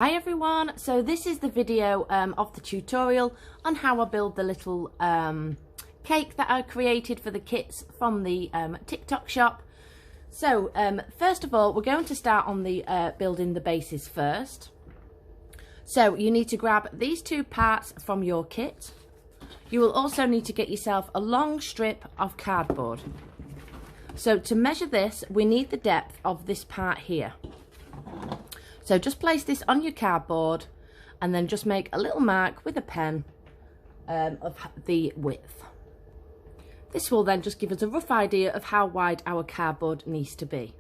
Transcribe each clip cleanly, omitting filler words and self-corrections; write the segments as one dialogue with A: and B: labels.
A: Hi everyone, so this is the video of the tutorial on how I build the little cake that I created for the kits from the TikTok shop. So first of all, we're going to start on the building the bases first. So you need to grab these two parts from your kit. You will also need to get yourself a long strip of cardboard. So to measure this, we need the depth of this part here. So just place this on your cardboard and then just make a little mark with a pen of the width. This will then just give us a rough idea of how wide our cardboard needs to be.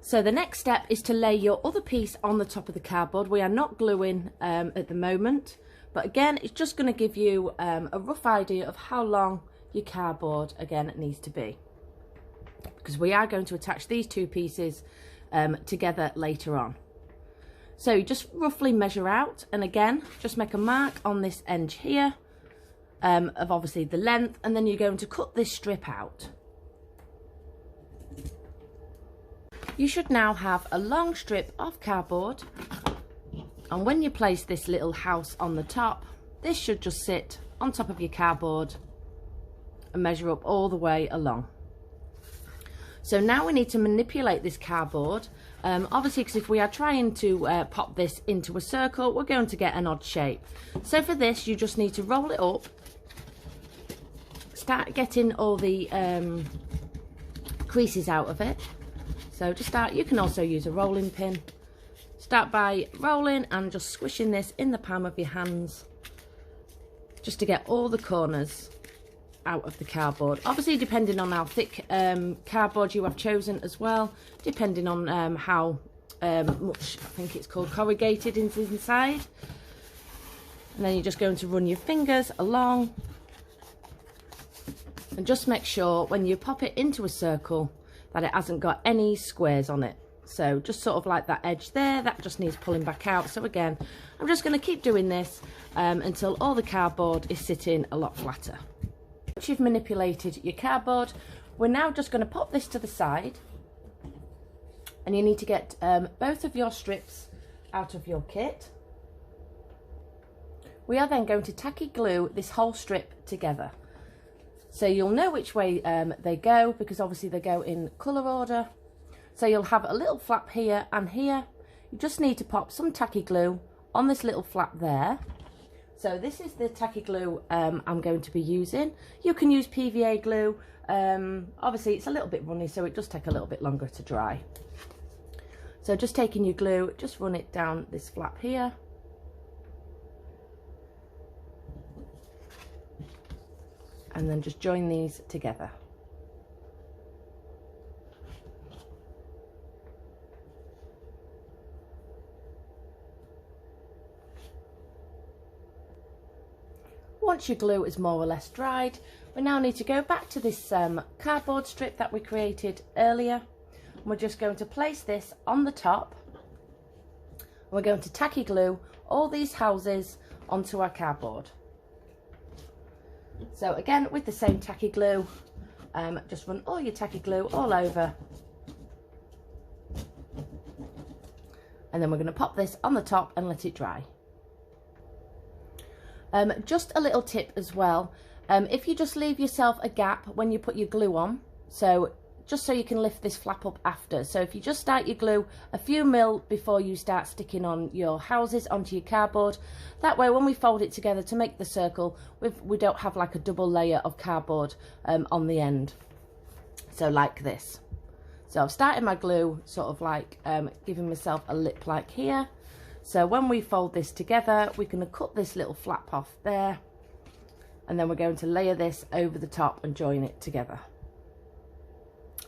A: So the next step is to lay your other piece on the top of the cardboard. We are not gluing at the moment, but again, it's just going to give you a rough idea of how long your cardboard again needs to be, because we are going to attach these two pieces together later on. So you just roughly measure out, and again just make a mark on this edge here of obviously the length, and then you're going to cut this strip out. You should now have a long strip of cardboard, and when you place this little house on the top, this should just sit on top of your cardboard and measure up all the way along. So now we need to manipulate this cardboard, obviously, because if we are trying to pop this into a circle, we're going to get an odd shape. So for this, you just need to roll it up, start getting all the creases out of it. So to start, you can also use a rolling pin. Start by rolling and just squishing this in the palm of your hands, just to get all the corners out of the cardboard. Obviously depending on how thick cardboard you have chosen as well, depending on how much, I think it's called, corrugated is inside. And then you're just going to run your fingers along and just make sure when you pop it into a circle that it hasn't got any squares on it. So just sort of like that edge there, that just needs pulling back out. So again, I'm just going to keep doing this until all the cardboard is sitting a lot flatter. Once you've manipulated your cardboard, we're now just going to pop this to the side, and you need to get both of your strips out of your kit. We are then going to tacky glue this whole strip together, so you'll know which way they go, because obviously they go in colour order. So you'll have a little flap here and here. You just need to pop some tacky glue on this little flap there. So this is the tacky glue I'm going to be using. You can use PVA glue. Obviously it's a little bit runny, so it does take a little bit longer to dry. So just taking your glue, just run it down this flap here. And then just join these together. Once your glue is more or less dried, we now need to go back to this cardboard strip that we created earlier. And we're just going to place this on the top. We're going to tacky glue all these houses onto our cardboard. So again, with the same tacky glue, just run all your tacky glue all over. And then we're going to pop this on the top and let it dry. Just a little tip as well, if you just leave yourself a gap when you put your glue on, so just so you can lift this flap up after. So if you just start your glue a few mil before you start sticking on your houses onto your cardboard, that way when we fold it together to make the circle, we don't have like a double layer of cardboard on the end, so like this. So I've started my glue sort of like giving myself a lip like here. So when we fold this together, we're going to cut this little flap off there, and then we're going to layer this over the top and join it together.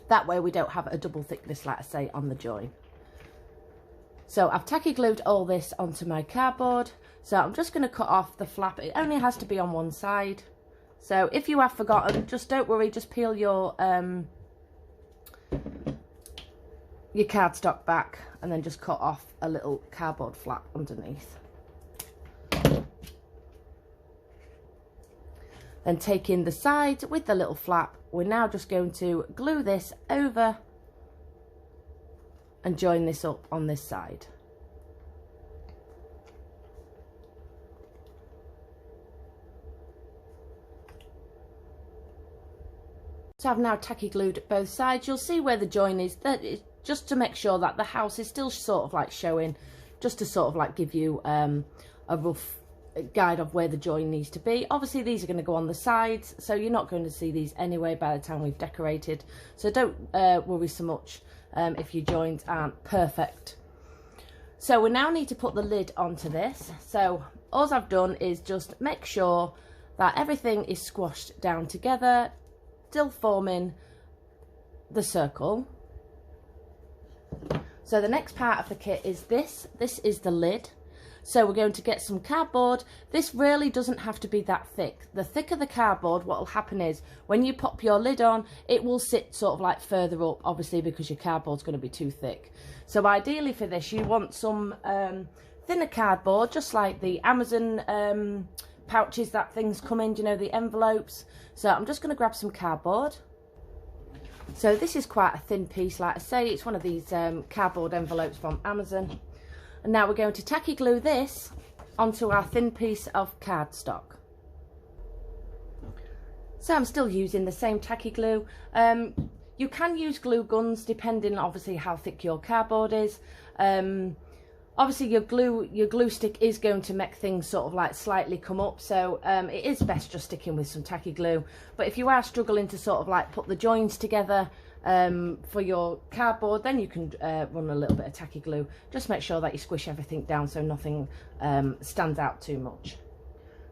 A: That way we don't have a double thickness, like I say, on the join. So I've tacky glued all this onto my cardboard. So I'm just going to cut off the flap. It only has to be on one side. So if you have forgotten, just don't worry, just peel your cardstock back and then just cut off a little cardboard flap underneath. Then taking the side with the little flap, we're now just going to glue this over and join this up on this side. So I've now tacky glued both sides. You'll see where the join is, that is just to make sure that the house is still sort of like showing, just to sort of like give you a rough guide of where the join needs to be. Obviously these are going to go on the sides, so you're not going to see these anyway by the time we've decorated, so don't worry so much if your joins aren't perfect. So we now need to put the lid onto this. So all I've done is just make sure that everything is squashed down together, still forming the circle. So the next part of the kit is this is the lid. So we're going to get some cardboard. This really doesn't have to be that thick. The thicker the cardboard, what will happen is when you pop your lid on, it will sit sort of like further up, obviously because your cardboard's going to be too thick. So ideally for this, you want some thinner cardboard, just like the Amazon pouches that things come in, you know, the envelopes. So I'm just going to grab some cardboard. So this is quite a thin piece, like I say, it's one of these cardboard envelopes from Amazon. And now we're going to tacky glue this onto our thin piece of cardstock. So I'm still using the same tacky glue. You can use glue guns depending obviously how thick your cardboard is. Obviously your glue stick is going to make things sort of like slightly come up, so it is best just sticking with some tacky glue. But if you are struggling to sort of like put the joins together for your cardboard, then you can run a little bit of tacky glue. Just make sure that you squish everything down so nothing stands out too much.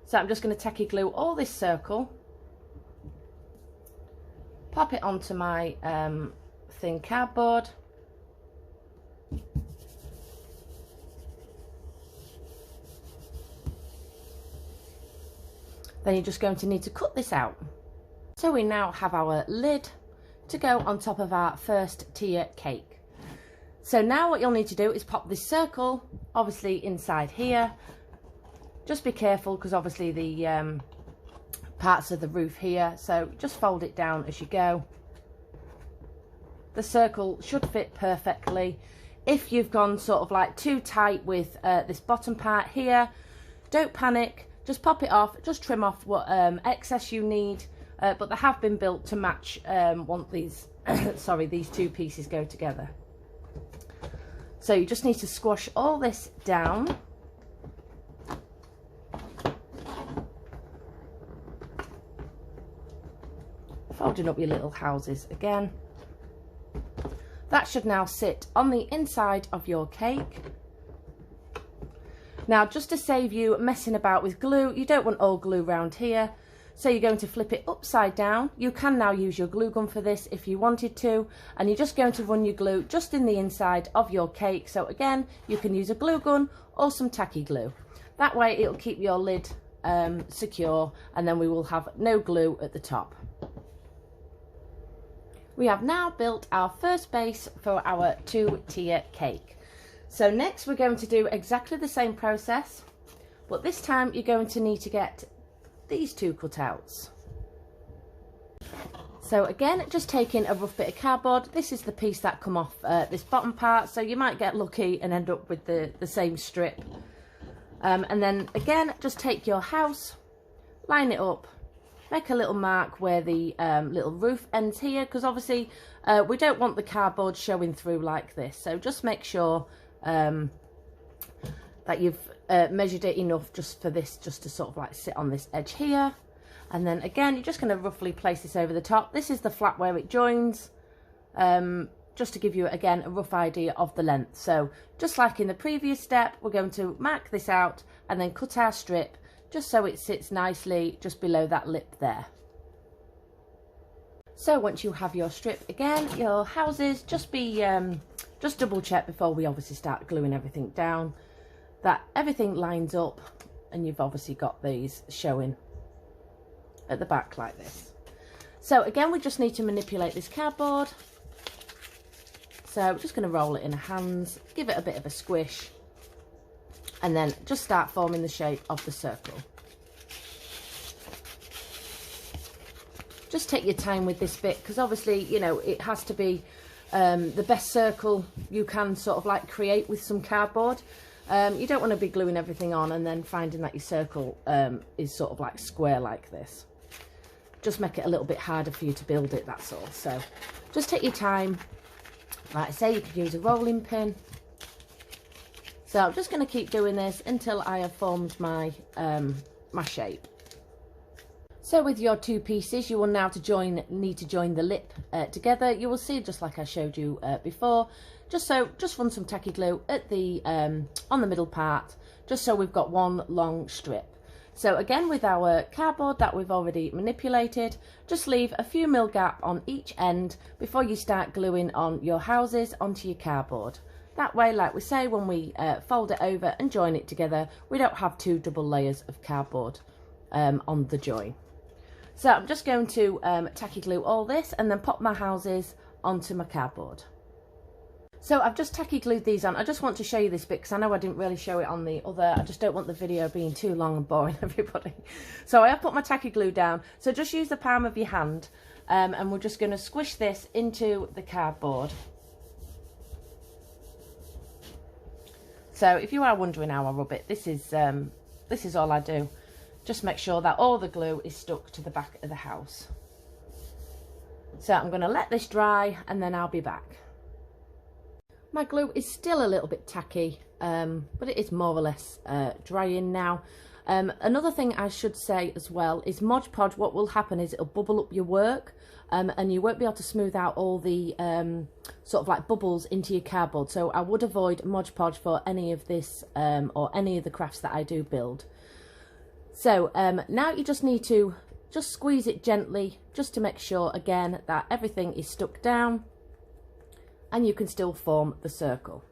A: So I'm just going to tacky glue all this circle, pop it onto my thin cardboard. Then you're just going to need to cut this out. So we now have our lid to go on top of our first tier cake. So now what you'll need to do is pop this circle obviously inside here. Just be careful because obviously the parts of the roof here, so just fold it down as you go. The circle should fit perfectly. If you've gone sort of like too tight with this bottom part here, don't panic. Just pop it off, just trim off what excess you need, but they have been built to match once these, sorry, these two pieces go together. So you just need to squash all this down. Folding up your little houses again. That should now sit on the inside of your cake. Now, just to save you messing about with glue, you don't want all glue around here. So you're going to flip it upside down. You can now use your glue gun for this if you wanted to. And you're just going to run your glue just in the inside of your cake. So again, you can use a glue gun or some tacky glue. That way it'll keep your lid secure, and then we will have no glue at the top. We have now built our first base for our 2-tier cake. So next we're going to do exactly the same process, but this time you're going to need to get these two cutouts. So again, just taking a rough bit of cardboard. This is the piece that come off this bottom part, so you might get lucky and end up with the same strip. And then again, just take your house, line it up, make a little mark where the little roof ends here, because obviously we don't want the cardboard showing through like this. So just make sure that you've measured it enough just for this just to sort of like sit on this edge here. And then again, you're just going to roughly place this over the top. This is the flap where it joins, just to give you again a rough idea of the length. So just like in the previous step, we're going to mark this out and then cut our strip just so it sits nicely just below that lip there. So once you have your strip again, your houses, just double check before we obviously start gluing everything down that everything lines up, and you've obviously got these showing at the back like this. So again, we just need to manipulate this cardboard. So we're just going to roll it in our hands, give it a bit of a squish, and then just start forming the shape of the circle. Just take your time with this bit, because obviously, you know, it has to be the best circle you can sort of like create with some cardboard. You don't want to be gluing everything on and then finding that your circle is sort of like square like this. just make it a little bit harder for you to build it, that's all. So just take your time. Like I say, you could use a rolling pin. So I'm just going to keep doing this until I have formed my my shape. So with your two pieces, you will now need to join the lip together. You will see, just like I showed you before, just run some tacky glue at the on the middle part, just so we've got one long strip. So again, with our cardboard that we've already manipulated, just leave a few mil gap on each end before you start gluing on your houses onto your cardboard. That way, like we say, when we fold it over and join it together, we don't have two double layers of cardboard on the join. So I'm just going to tacky glue all this and then pop my houses onto my cardboard. So I've just tacky glued these on. I just want to show you this bit because I know I didn't really show it on the other. I just don't want the video being too long and boring everybody. So I have put my tacky glue down. So just use the palm of your hand and we're just going to squish this into the cardboard. So if you are wondering how I rub it, this is all I do. Just make sure that all the glue is stuck to the back of the house. So I'm going to let this dry and then I'll be back. My glue is still a little bit tacky, but it is more or less drying now. Another thing I should say as well is Mod Podge, what will happen is it'll bubble up your work and you won't be able to smooth out all the sort of like bubbles into your cardboard. So I would avoid Mod Podge for any of this or any of the crafts that I do build. So now you just need to just squeeze it gently just to make sure again that everything is stuck down and you can still form the circle.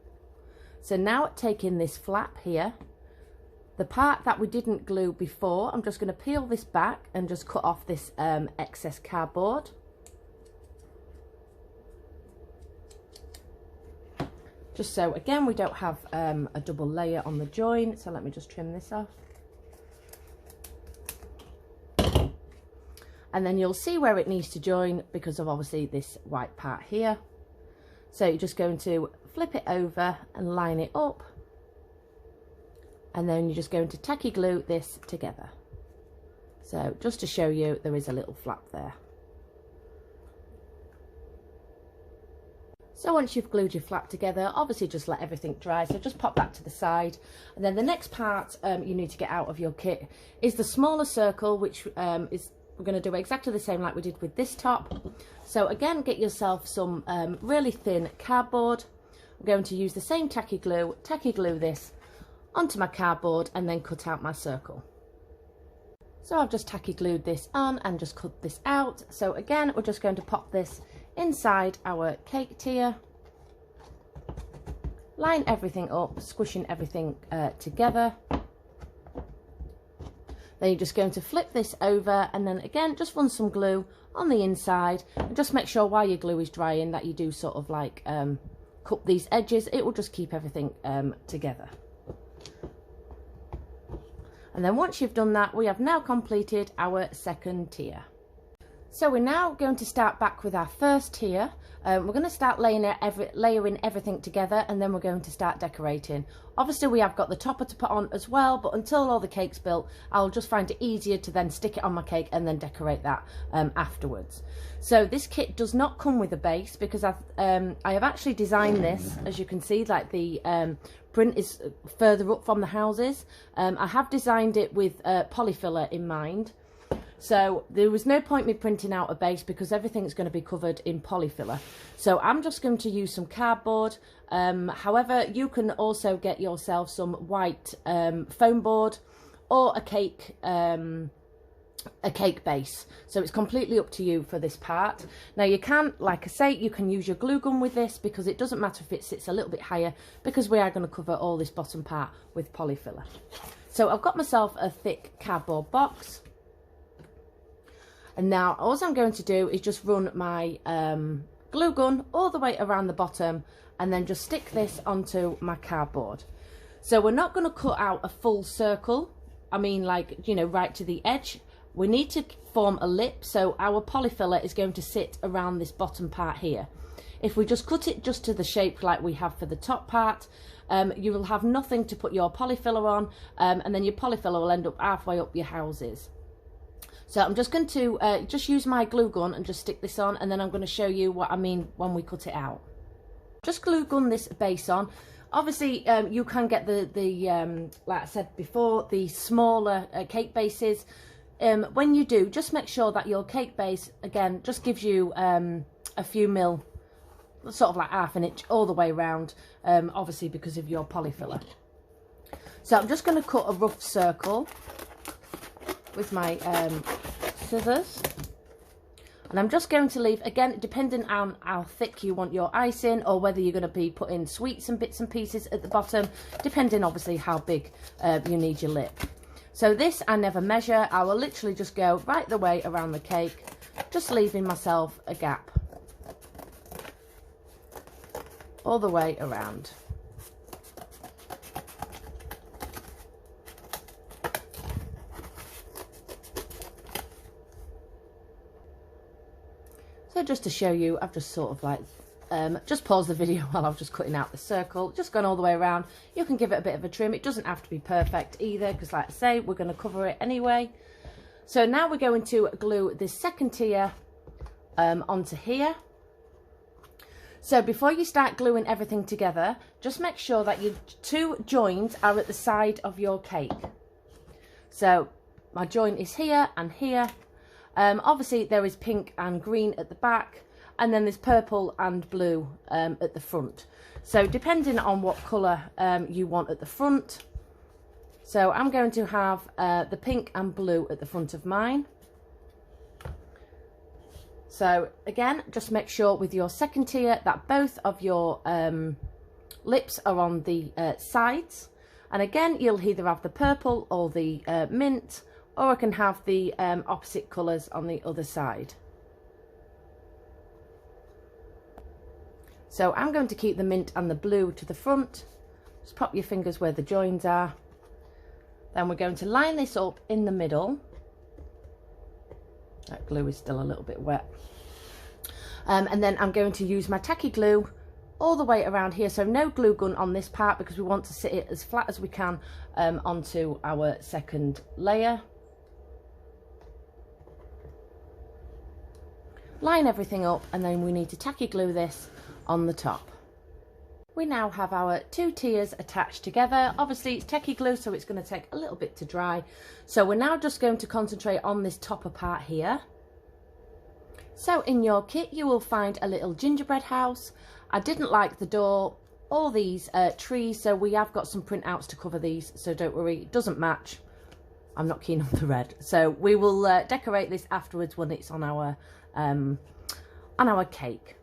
A: So now taking this flap here, the part that we didn't glue before, I'm just going to peel this back and just cut off this excess cardboard. Just so again we don't have a double layer on the join. So let me just trim this off. And then you'll see where it needs to join because of obviously this white part here. So you're just going to flip it over and line it up. And then you're just going to tacky glue this together. So just to show you, there is a little flap there. So once you've glued your flap together, obviously just let everything dry. So just pop that to the side. And then the next part you need to get out of your kit is the smaller circle, which we're going to do exactly the same like we did with this top. So again, get yourself some really thin cardboard. I'm going to use the same tacky glue this onto my cardboard and then cut out my circle. So I've just tacky glued this on and just cut this out. So again, we're just going to pop this inside our cake tier. Line everything up, squishing everything together. Then you're just going to flip this over and then again just run some glue on the inside and just make sure while your glue is drying that you do sort of like cup these edges. It will just keep everything together. And then once you've done that, we have now completed our second tier. So we're now going to start back with our first tier. We're going to start layering everything together and then we're going to start decorating. Obviously we have got the topper to put on as well, but until all the cake's built, I'll just find it easier to then stick it on my cake and then decorate that afterwards. So this kit does not come with a base because I have actually designed this, as you can see, like the print is further up from the houses. I have designed it with polyfiller in mind. So there was no point me printing out a base because everything's going to be covered in polyfiller. So I'm just going to use some cardboard. However, you can also get yourself some white foam board or a cake base. So it's completely up to you for this part. Now you can, like I say, you can use your glue gun with this because it doesn't matter if it sits a little bit higher because we are going to cover all this bottom part with polyfiller. So I've got myself a thick cardboard box. And now all I'm going to do is just run my glue gun all the way around the bottom and then just stick this onto my cardboard. So we're not going to cut out a full circle. I mean, like, you know, right to the edge. We need to form a lip, so our polyfiller is going to sit around this bottom part here. If we just cut it just to the shape like we have for the top part, you will have nothing to put your polyfiller on, and then your polyfiller will end up halfway up your houses. So I'm just going to just use my glue gun and just stick this on, and then I'm going to show you what I mean when we cut it out. Just glue gun this base on. Obviously, you can get the like I said before, the smaller cake bases. When you do, just make sure that your cake base, again, just gives you a few mil, sort of like half an inch all the way around, obviously because of your polyfiller. So I'm just going to cut a rough circle with my scissors, and I'm just going to leave, again, depending on how thick you want your icing, or whether you're going to be putting sweets and bits and pieces at the bottom, depending obviously how big you need your lip. So this I never measure. I will literally just go right the way around the cake, just leaving myself a gap all the way around. So just to show you, I've just sort of like, just paused the video while I was just cutting out the circle, just gone all the way around. You can give it a bit of a trim. It doesn't have to be perfect either, because like I say, we're going to cover it anyway. So now we're going to glue this second tier onto here. So before you start gluing everything together, just make sure that your two joins are at the side of your cake. So my joint is here and here. Obviously there is pink and green at the back, and then there's purple and blue at the front. So depending on what colour you want at the front. So I'm going to have the pink and blue at the front of mine. So again, just make sure with your second tier that both of your lips are on the sides. And again, you'll either have the purple or the mint, or I can have the opposite colours on the other side. So I'm going to keep the mint and the blue to the front. Just pop your fingers where the joins are. Then we're going to line this up in the middle. That glue is still a little bit wet. And then I'm going to use my tacky glue all the way around here. So no glue gun on this part, because we want to sit it as flat as we can onto our second layer. Line everything up, and then we need to tacky glue this on the top. We now have our two tiers attached together. Obviously it's tacky glue, so it's going to take a little bit to dry. So we're now just going to concentrate on this topper part here. So in your kit you will find a little gingerbread house. I didn't like the door or these trees, so we have got some printouts to cover these, so don't worry, it doesn't match. I'm not keen on the red, so we will decorate this afterwards when it's on our cake.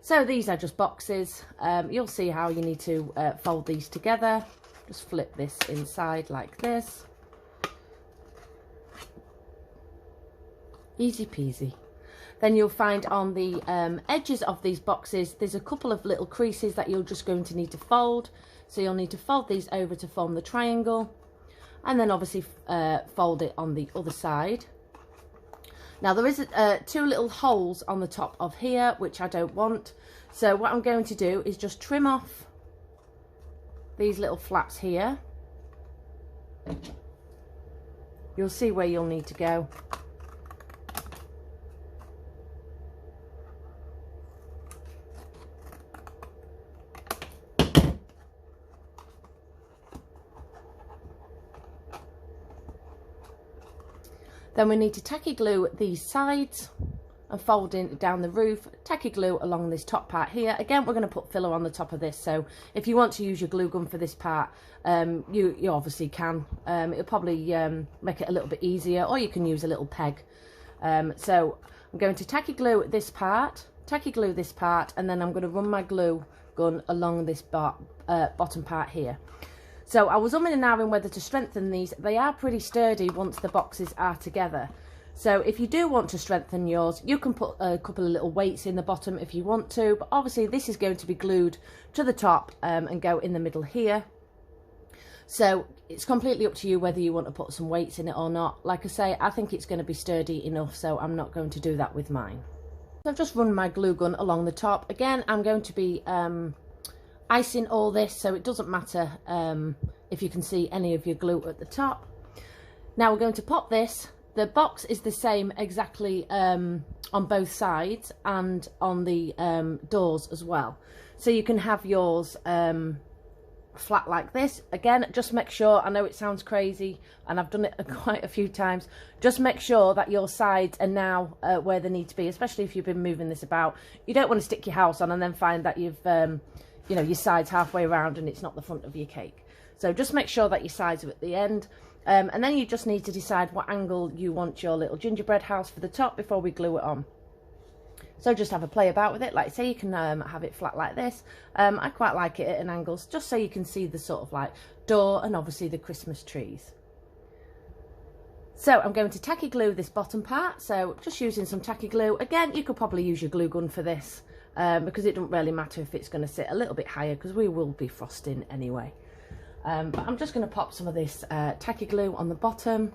A: So these are just boxes. You'll see how you need to fold these together. Just flip this inside like this. Easy peasy. Then you'll find on the edges of these boxes, there's a couple of little creases that you're just going to need to fold. So you'll need to fold these over to form the triangle, and then obviously fold it on the other side. Now there is two little holes on the top of here, which I don't want. So what I'm going to do is just trim off these little flaps here. You'll see where you'll need to go. Then we need to tacky glue these sides and folding down the roof, tacky glue along this top part here. Again, we're going to put filler on the top of this, so if you want to use your glue gun for this part, you obviously can. It'll probably make it a little bit easier, or you can use a little peg. So I'm going to tacky glue this part, and then I'm going to run my glue gun along this bottom part here. So I was umming and ahhing whether to strengthen these. They are pretty sturdy once the boxes are together. So if you do want to strengthen yours, you can put a couple of little weights in the bottom if you want to. But obviously this is going to be glued to the top and go in the middle here. So it's completely up to you whether you want to put some weights in it or not. Like I say, I think it's going to be sturdy enough, so I'm not going to do that with mine. So I've just run my glue gun along the top. Again, I'm going to be icing all this, so it doesn't matter if you can see any of your glue at the top. Now we're going to pop this the box is the same exactly on both sides and on the doors as well. So you can have yours flat like this. Again, just make sure, I know it sounds crazy and I've done it quite a few times, just make sure that your sides are now where they need to be, especially if you've been moving this about. You don't want to stick your house on and then find that you've you know, your sides halfway around and it's not the front of your cake. So just make sure that your sides are at the end, and then you just need to decide what angle you want your little gingerbread house for the top before we glue it on. So just have a play about with it. Like say you can have it flat like this. I quite like it at an angle, just so you can see the sort of like door and obviously the Christmas trees. So I'm going to tacky glue this bottom part. So just using some tacky glue. Again, you could probably use your glue gun for this because it doesn't really matter if it's going to sit a little bit higher because we will be frosting anyway. But I'm just going to pop some of this tacky glue on the bottom.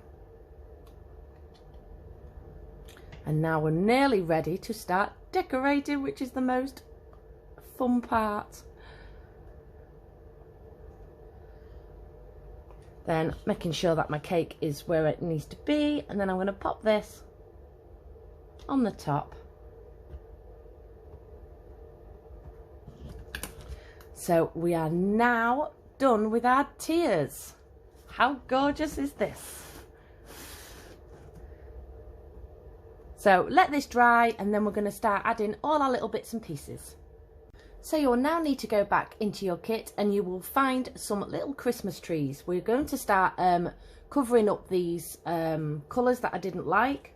A: And now we're nearly ready to start decorating, which is the most fun part. Then making sure that my cake is where it needs to be, and then I'm going to pop this on the top. So we are now done with our tiers. How gorgeous is this? So let this dry and then we're going to start adding all our little bits and pieces. So you'll now need to go back into your kit and you will find some little Christmas trees. We're going to start covering up these colours that I didn't like.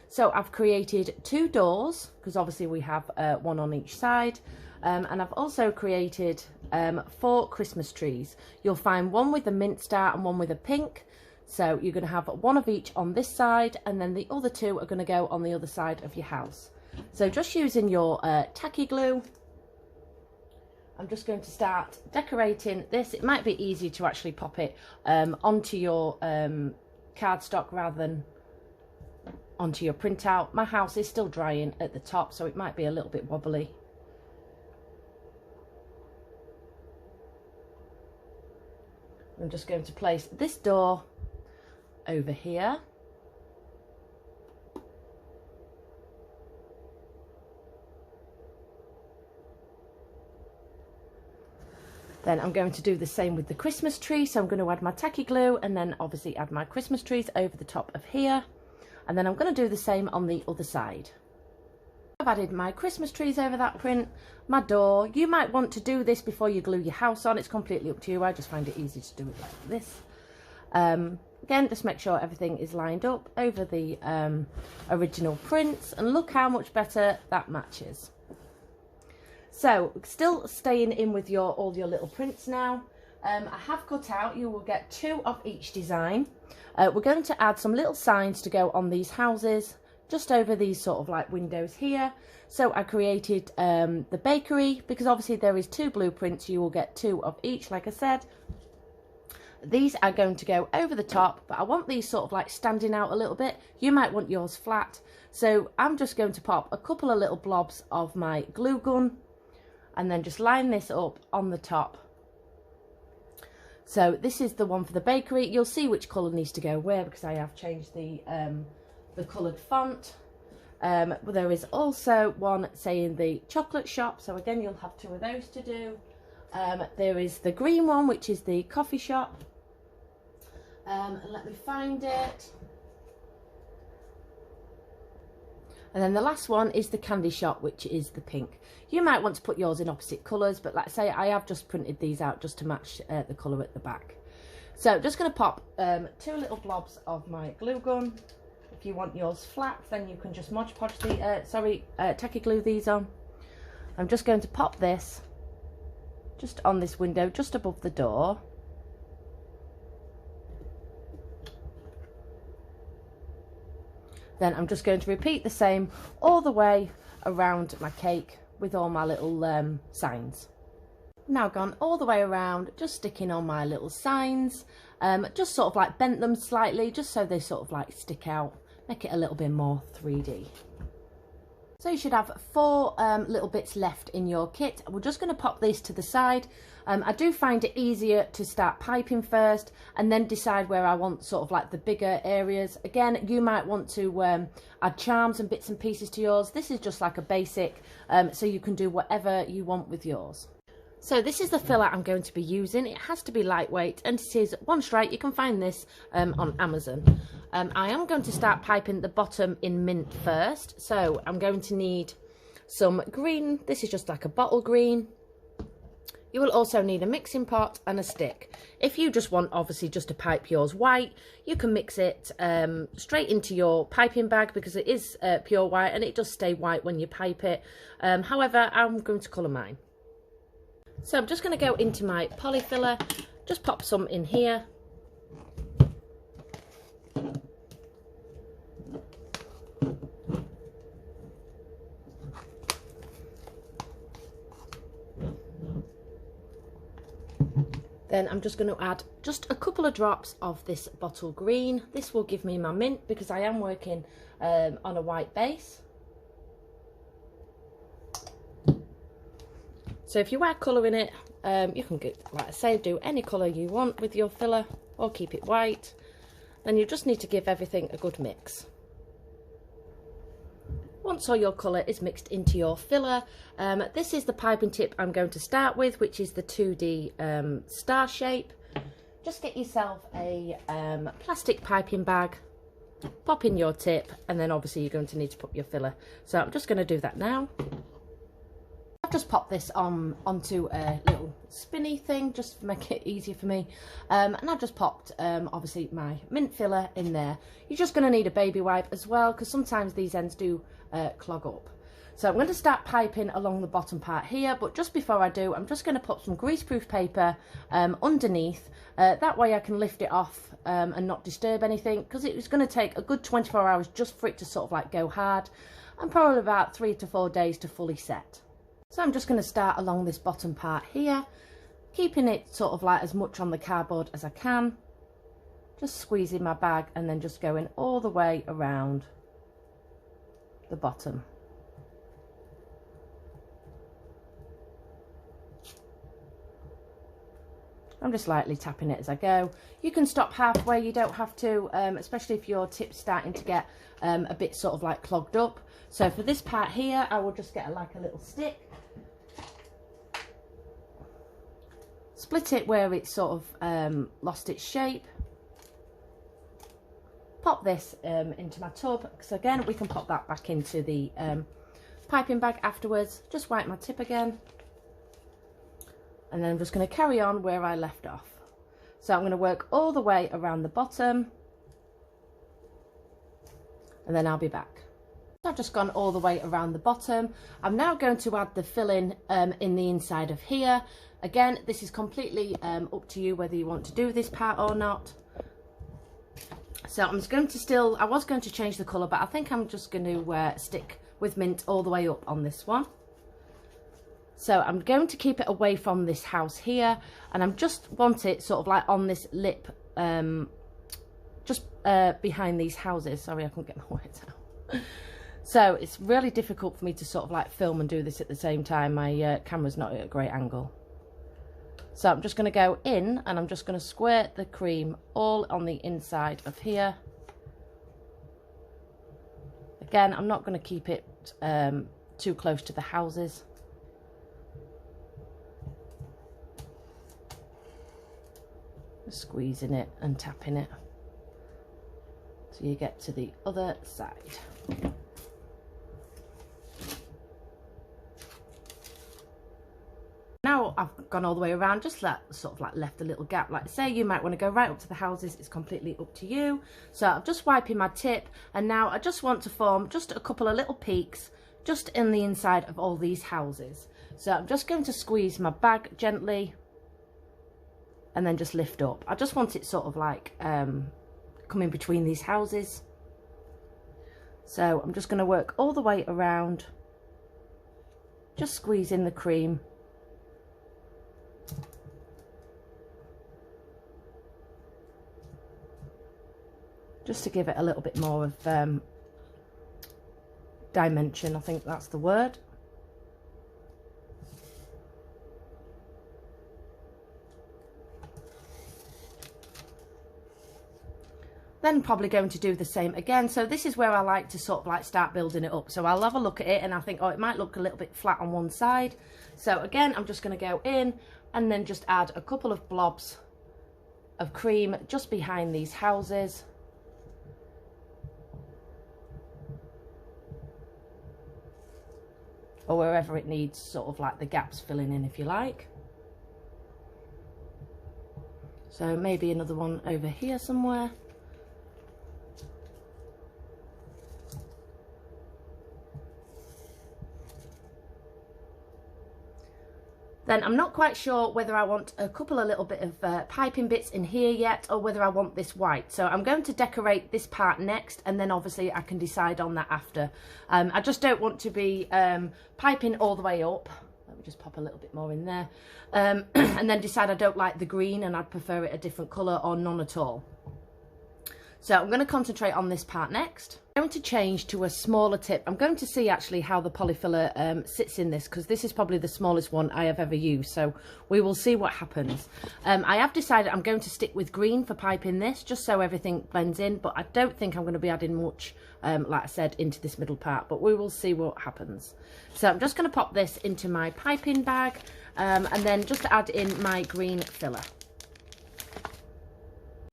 A: So I've created 2 doors because obviously we have one on each side, and I've also created 4 Christmas trees. You'll find one with a mint star and one with a pink. So you're going to have one of each on this side, and then the other 2 are going to go on the other side of your house. So just using your tacky glue, I'm just going to start decorating this. It might be easier to actually pop it onto your cardstock rather than onto your printout. My house is still drying at the top, so it might be a little bit wobbly. I'm just going to place this door over here. Then I'm going to do the same with the Christmas tree. So I'm going to add my tacky glue and then obviously add my Christmas trees over the top of here. And then I'm going to do the same on the other side. I've added my Christmas trees over that print, my door. You might want to do this before you glue your house on. It's completely up to you. I just find it easy to do it like this. Again, just make sure everything is lined up over the original prints, and look how much better that matches. So still staying in with all your little prints now. I have cut out, you will get 2 of each design. We're going to add some little signs to go on these houses, just over these sort of like windows here. So I created the bakery, because obviously there is 2 blueprints, you will get 2 of each, like I said. These are going to go over the top, but I want these sort of like standing out a little bit. You might want yours flat. So I'm just going to pop a couple of little blobs of my glue gun and then just line this up on the top. So this is the one for the bakery. You'll see which colour needs to go where, because I have changed the coloured font. But there is also one saying the chocolate shop, so again you'll have 2 of those to do. There is the green one, which is the coffee shop. And let me find it. And then the last one is the candy shop, which is the pink. You might want to put yours in opposite colours, but like I say, I have just printed these out just to match the colour at the back. So just going to pop 2 little blobs of my glue gun. If you want yours flat, then you can just Mod Podge the, tacky glue these on. I'm just going to pop this just on this window, just above the door. Then I'm just going to repeat the same all the way around my cake with all my little signs. Now gone all the way around, just sticking on my little signs, just sort of like bent them slightly, just so they sort of like stick out, make it a little bit more 3D. So you should have 4 little bits left in your kit. We're just going to pop this to the side. I do find it easier to start piping first and then decide where I want sort of like the bigger areas. Again, you might want to add charms and bits and pieces to yours. This is just like a basic, so you can do whatever you want with yours. So this is the filler I'm going to be using. It has to be lightweight and it is one straight. You can find this on Amazon. I am going to start piping the bottom in mint first. So I'm going to need some green. This is just like a bottle green. You will also need a mixing pot and a stick. If you just want, obviously, just to pipe yours white, you can mix it straight into your piping bag because it is pure white and it does stay white when you pipe it. However, I'm going to colour mine. So I'm just going to go into my poly filler, just pop some in here. Then I'm just going to add just a couple of drops of this bottle green. This will give me my mint because I am working on a white base. So if you are colouring it, you can get, like I say, do any colour you want with your filler or keep it white. Then you just need to give everything a good mix. Once all your colour is mixed into your filler, this is the piping tip I'm going to start with, which is the 2D star shape. Just get yourself a plastic piping bag, pop in your tip, and then obviously you're going to need to put your filler. So I'm just going to do that now. I've just popped this onto a little spinny thing just to make it easier for me, and I've just popped obviously my mint filler in there. You're just going to need a baby wipe as well because sometimes these ends do clog up. So I'm going to start piping along the bottom part here, but just before I do, I'm just going to put some greaseproof paper underneath. That way I can lift it off and not disturb anything, because it's going to take a good 24 hours just for it to sort of like go hard, and probably about 3 to 4 days to fully set. So I'm just going to start along this bottom part here, keeping it sort of like as much on the cardboard as I can, just squeezing my bag and then just going all the way around the bottom. I'm just lightly tapping it as I go. You can stop halfway, you don't have to, especially if your tip's starting to get a bit sort of like clogged up. So for this part here, I will just get like a little stick, split it where it's sort of lost its shape, pop this into my tub, because again we can pop that back into the piping bag afterwards. Just wipe my tip again, and then I'm just going to carry on where I left off. So I'm going to work all the way around the bottom, and then I'll be back. I've just gone all the way around the bottom. I'm now going to add the filling in the inside of here. Again, this is completely up to you whether you want to do this part or not. So I'm just going to I was going to change the colour, but I think I'm just going to stick with mint all the way up on this one. So I'm going to keep it away from this house here, and I'm just want it sort of like on this lip, just behind these houses. Sorry, I couldn't get my words out. So it's really difficult for me to sort of like film and do this at the same time. My camera's not at a great angle. So I'm just going to go in, and I'm just going to squirt the cream all on the inside of here. Again, I'm not going to keep it too close to the houses. Just squeezing it and tapping it so you get to the other side. Now I've gone all the way around, just sort of like left a little gap. Like I say, you might want to go right up to the houses, it's completely up to you. So I'm just wiping my tip, and now I just want to form just a couple of little peaks just in the inside of all these houses. So I'm just going to squeeze my bag gently and then just lift up. I just want it sort of like coming between these houses. So I'm just going to work all the way around, just squeezing the cream. Just to give it a little bit more of dimension, I think that's the word. Then probably going to do the same again. So this is where I like to sort of like start building it up. So I'll have a look at it and I think, oh, it might look a little bit flat on one side. So again, I'm just going to go in and then just add a couple of blobs of cream just behind these houses. Or wherever it needs sort of like the gaps filling in, if you like. So maybe another one over here somewhere. Then I'm not quite sure whether I want a couple of little bit of piping bits in here yet, or whether I want this white. So I'm going to decorate this part next, and then obviously I can decide on that after. I just don't want to be piping all the way up. Let me just pop a little bit more in there. And then decide I don't like the green and I'd prefer it a different colour or none at all. So I'm going to concentrate on this part next. I'm going to change to a smaller tip. I'm going to see actually how the polyfiller sits in this, because this is probably the smallest one I have ever used. So we will see what happens. I have decided I'm going to stick with green for piping this, just so everything blends in. But I don't think I'm going to be adding much, like I said, into this middle part. But we will see what happens. So I'm just going to pop this into my piping bag and then just add in my green filler.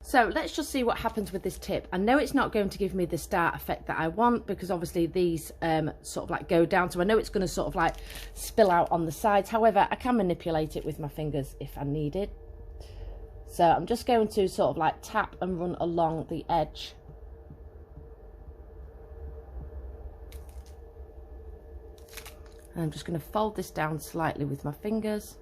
A: So let's just see what happens with this tip. I know it's not going to give me the star effect that I want, because obviously these sort of like go down. So I know it's going to sort of like spill out on the sides. However, I can manipulate it with my fingers if I need it. So I'm just going to sort of like tap and run along the edge. And I'm just going to fold this down slightly with my fingers.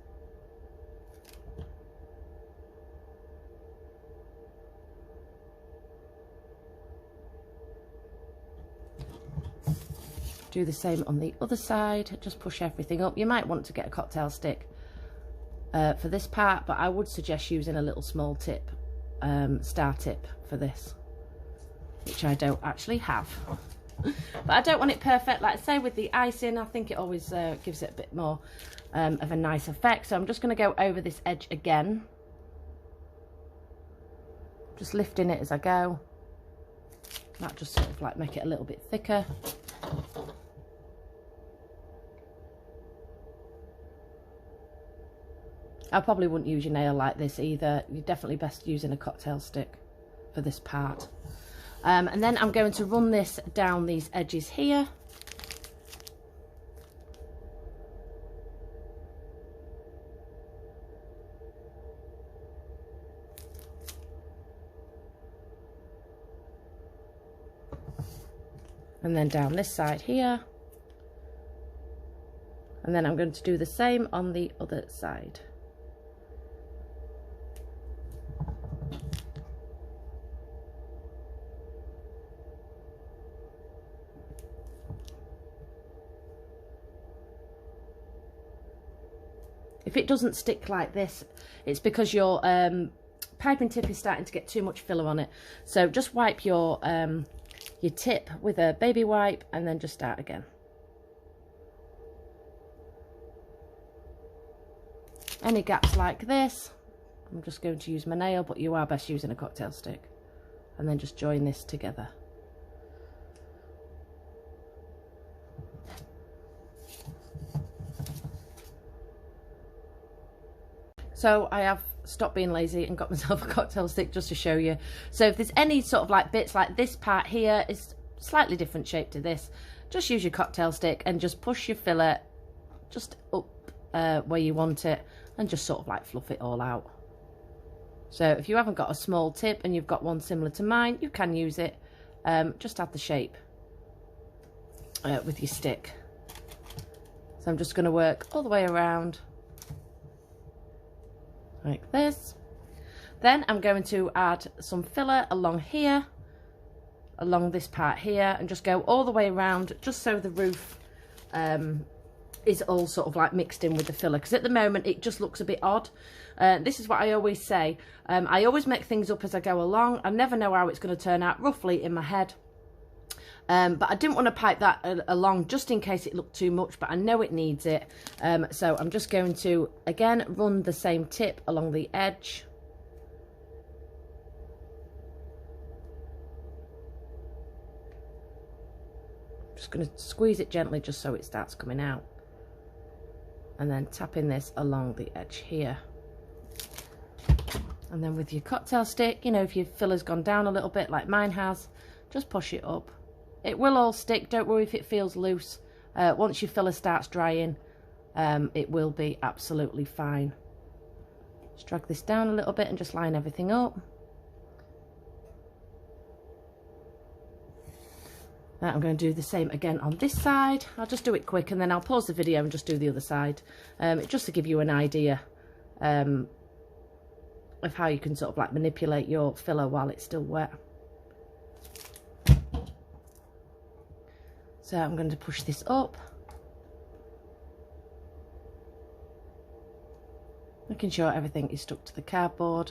A: Do the same on the other side, just push everything up. You might want to get a cocktail stick for this part, but I would suggest using a little small tip, star tip for this, which I don't actually have. But I don't want it perfect, like I say with the icing. I think it always gives it a bit more of a nice effect. So I'm just going to go over this edge again, just lifting it as I go. That just sort of like make it a little bit thicker. I probably wouldn't use your nail like this either. You're definitely best using a cocktail stick for this part. And then I'm going to run this down these edges here. And then down this side here. And then I'm going to do the same on the other side. If it doesn't stick like this, it's because your piping tip is starting to get too much filler on it. So just wipe your tip with a baby wipe and then just start again. Any gaps like this, I'm just going to use my nail, but you are best using a cocktail stick. And then just join this together. So I have stopped being lazy and got myself a cocktail stick just to show you. So if there's any sort of like bits like this part here is slightly different shape to this, just use your cocktail stick and just push your filler just up where you want it and just sort of like fluff it all out. So if you haven't got a small tip and you've got one similar to mine, you can use it. Just add the shape with your stick. So I'm just going to work all the way around like this. Then I'm going to add some filler along here, along this part here, and just go all the way around, just so the roof is all sort of like mixed in with the filler, because at the moment it just looks a bit odd. This is what I always say, I always make things up as I go along. I never know how it's going to turn out roughly in my head. But I didn't want to pipe that along just in case it looked too much, but I know it needs it. So I'm just going to, again, run the same tip along the edge. Just going to squeeze it gently just so it starts coming out. And then tapping this along the edge here. And then with your cocktail stick, you know, if your filler's gone down a little bit like mine has, just push it up. It will all stick, don't worry if it feels loose. Once your filler starts drying, it will be absolutely fine. Just drag this down a little bit and just line everything up. Now I'm going to do the same again on this side. I'll just do it quick and then I'll pause the video and just do the other side. Just to give you an idea of how you can sort of like manipulate your filler while it's still wet. So I'm going to push this up, making sure everything is stuck to the cardboard.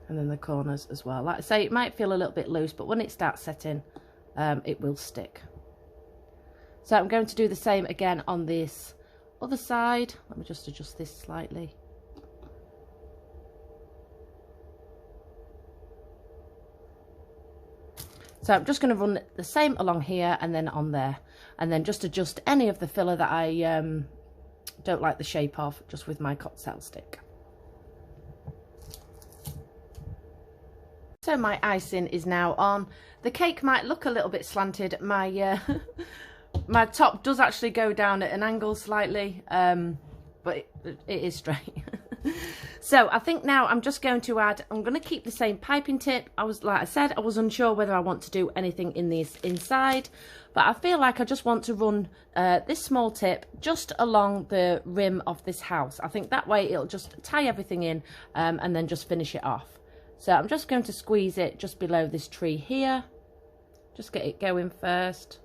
A: And then the corners as well. Like I say, it might feel a little bit loose, but when it starts setting, it will stick. So I'm going to do the same again on this other side. Let me just adjust this slightly. So I'm just going to run the same along here and then on there. And then just adjust any of the filler that I don't like the shape of, just with my cocktail stick. So my icing is now on. The cake might look a little bit slanted. My my top does actually go down at an angle slightly, but it is straight. So I think now I'm just going to add, I'm going to keep the same piping tip. Like I said, I was unsure whether I want to do anything in this inside, but I feel like I just want to run this small tip just along the rim of this house. I think that way it'll just tie everything in and then just finish it off. So I'm just going to squeeze it just below this tree here. Just get it going first.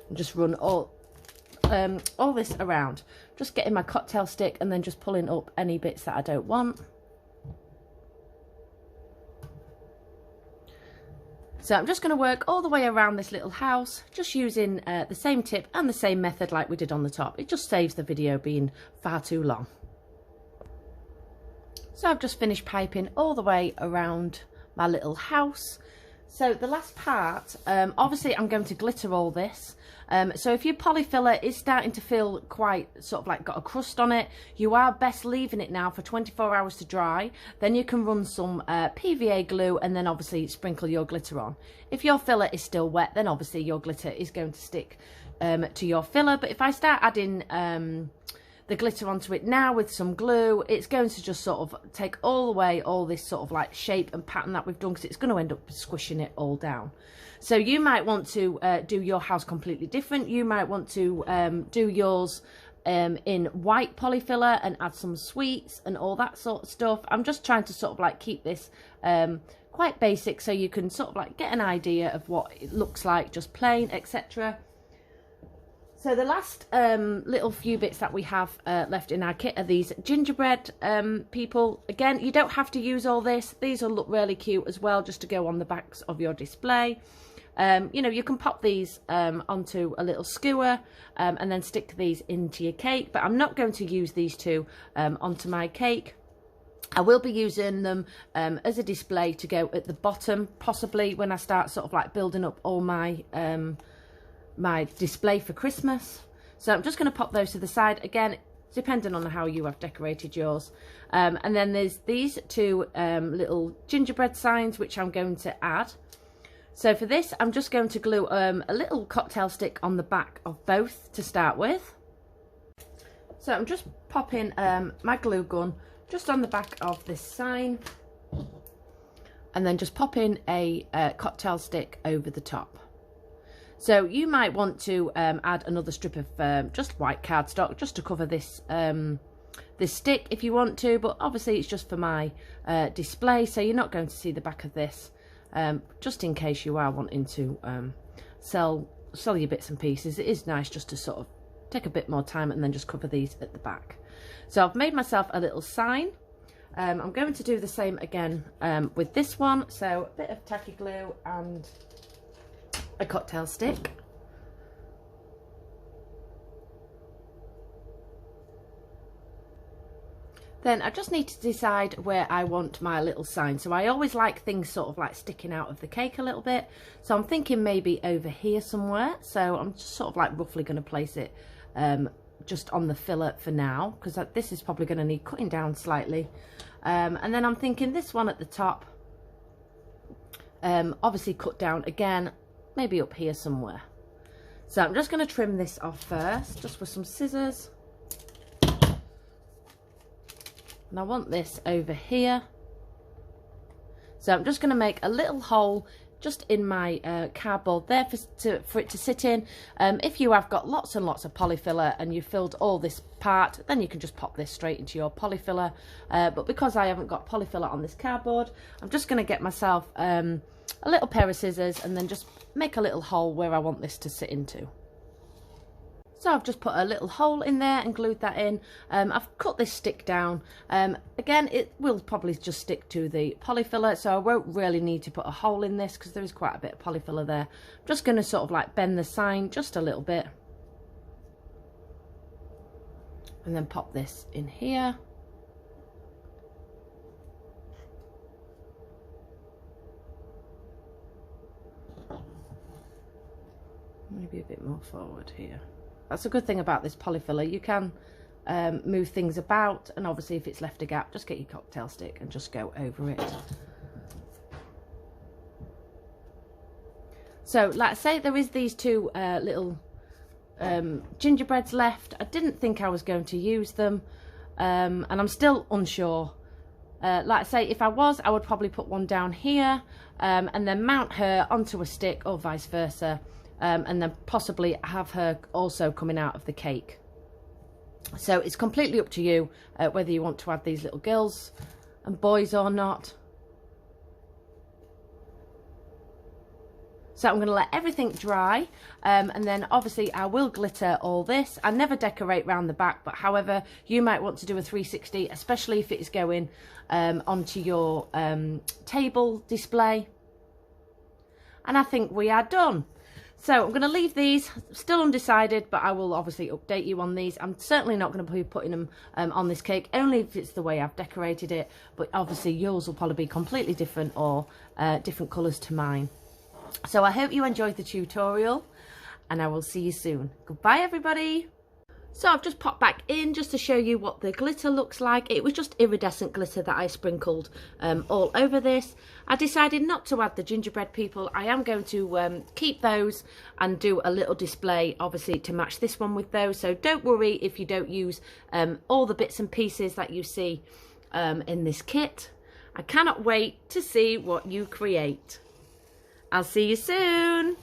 A: And just run all this around. Just getting my cocktail stick and then just pulling up any bits that I don't want. So I'm just going to work all the way around this little house, just using the same tip and the same method like we did on the top. It just saves the video being far too long. So I've just finished piping all the way around my little house. So the last part, obviously I'm going to glitter all this. So if your polyfiller is starting to feel quite sort of like got a crust on it, you are best leaving it now for 24 hours to dry. Then you can run some PVA glue and then obviously sprinkle your glitter on. If your filler is still wet, then obviously your glitter is going to stick to your filler. But if I start adding the glitter onto it now with some glue, it's going to just sort of take all away all this sort of like shape and pattern that we've done, because it's going to end up squishing it all down. So you might want to do your house completely different. You might want to do yours in white polyfiller and add some sweets and all that sort of stuff. I'm just trying to sort of like keep this quite basic so you can sort of like get an idea of what it looks like just plain, etc. So the last little few bits that we have left in our kit are these gingerbread people. Again, you don't have to use all this. These will look really cute as well, just to go on the backs of your display. You know, you can pop these onto a little skewer and then stick these into your cake. But I'm not going to use these two onto my cake. I will be using them as a display to go at the bottom, possibly when I start sort of like building up all my my display for Christmas. So I'm just going to pop those to the side, again depending on how you have decorated yours. And then there's these two little gingerbread signs which I'm going to add. So for this I'm just going to glue a little cocktail stick on the back of both to start with. So I'm just popping my glue gun just on the back of this sign and then just popping a cocktail stick over the top. So you might want to add another strip of just white cardstock just to cover this this stick if you want to, but obviously it's just for my display, so you're not going to see the back of this, just in case you are wanting to sell sell your bits and pieces, it is nice just to sort of take a bit more time and then just cover these at the back. So I've made myself a little sign. I'm going to do the same again with this one. So a bit of tacky glue and a cocktail stick. Then I just need to decide where I want my little sign. So I always like things sort of like sticking out of the cake a little bit. So I'm thinking maybe over here somewhere. So I'm just sort of like roughly going to place it just on the fillet for now, because this is probably going to need cutting down slightly. And then I'm thinking this one at the top, obviously cut down again, maybe up here somewhere. So I'm just going to trim this off first, just with some scissors. And I want this over here. So I'm just going to make a little hole just in my cardboard there for it to sit in. If you have got lots and lots of polyfiller and you filled all this part, then you can just pop this straight into your polyfiller. But because I haven't got polyfiller on this cardboard, I'm just going to get myself a little pair of scissors and then just make a little hole where I want this to sit into. So I've just put a little hole in there and glued that in. I've cut this stick down. Again, it will probably just stick to the polyfiller, so I won't really need to put a hole in this because there is quite a bit of polyfiller there. I'm just going to sort of like bend the sign just a little bit. And then pop this in here. Maybe a bit more forward here. That's a good thing about this polyfiller. You can move things about, and obviously if it's left a gap, just get your cocktail stick and just go over it. So like I say, there is these two little gingerbreads left. I didn't think I was going to use them, and I'm still unsure. Like I say, if I was, I would probably put one down here and then mount her onto a stick, or vice versa. And then possibly have her also coming out of the cake. So it's completely up to you whether you want to add these little girls and boys or not. So I'm going to let everything dry, and then obviously I will glitter all this. I never decorate round the back, but however, you might want to do a 360, especially if it is going onto your table display. And I think we are done. So I'm going to leave these, still undecided, but I will obviously update you on these. I'm certainly not going to be putting them on this cake, only if it's the way I've decorated it. But obviously yours will probably be completely different, or different colours to mine. So I hope you enjoyed the tutorial, and I will see you soon. Goodbye, everybody. So I've just popped back in just to show you what the glitter looks like. It was just iridescent glitter that I sprinkled all over this. I decided not to add the gingerbread people. I am going to keep those and do a little display, obviously, to match this one with those. So don't worry if you don't use all the bits and pieces that you see in this kit. I cannot wait to see what you create. I'll see you soon.